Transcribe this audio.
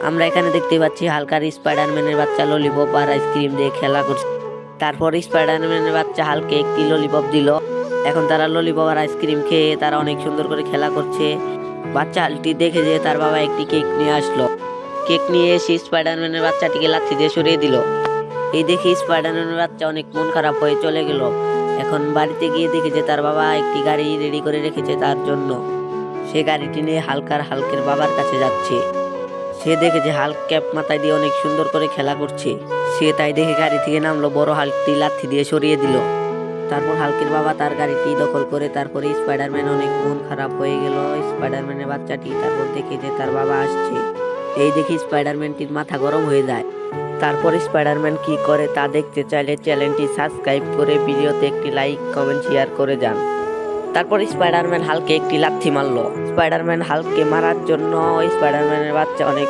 আমরা এখানে দেখতে পাচ্ছি হালকার স্পাইডারম্যানের বাচ্চা ললিপপ আর আইসক্রিম দিয়ে খেলা করছে। তারপর স্পাইডারম্যানের বাচ্চা হালকে একটি ললিপপ দিল। এখন তারা ললিপপ আর আইসক্রিম খেয়ে তারা অনেক সুন্দর করে খেলা করছে। বাচ্চা হালটি দেখে যে তার বাবা একটি কেক নিয়ে আসলো। কেক নিয়ে এসে স্পাইডারম্যানের বাচ্চাটিকে লাথি দিয়ে সরিয়ে দিল। এই দেখে স্পাইডারম্যানের বাচ্চা অনেক মন খারাপ হয়ে চলে গেল। এখন বাড়িতে গিয়ে দেখে যে তার বাবা একটি গাড়ি রেডি করে রেখেছে তার জন্য। সে গাড়িটি নিয়ে হালকের বাবার কাছে যাচ্ছে। সে দেখে যে হাল্ক ক্যাপ মাথায় দিয়ে অনেক সুন্দর করে খেলা করছে। সে তাই দেখে গাড়ি থেকে নামলো, বড় হাল্কটি লাথি দিয়ে সরিয়ে দিল। তারপর হাল্কের বাবা তার গাড়িটি দখল করে তারপরে স্পাইডারম্যান অনেক মন খারাপ হয়ে গেল। স্পাইডারম্যানের বাচ্চাটি তারপর দেখে যে তার বাবা আসছে। এই দেখে স্পাইডারম্যানটির মাথা গরম হয়ে যায়। তারপর স্পাইডারম্যান কি করে তা দেখতে চাইলে চ্যানেলটি সাবস্ক্রাইব করে ভিডিওতে একটি লাইক কমেন্ট শেয়ার করে যান। তারপর স্পাইডারম্যান হাল্কে একটি লাথি মারলো। স্পাইডারম্যান হাল্ককে মারার জন্য স্পাইডারম্যানের বাচ্চা অনেক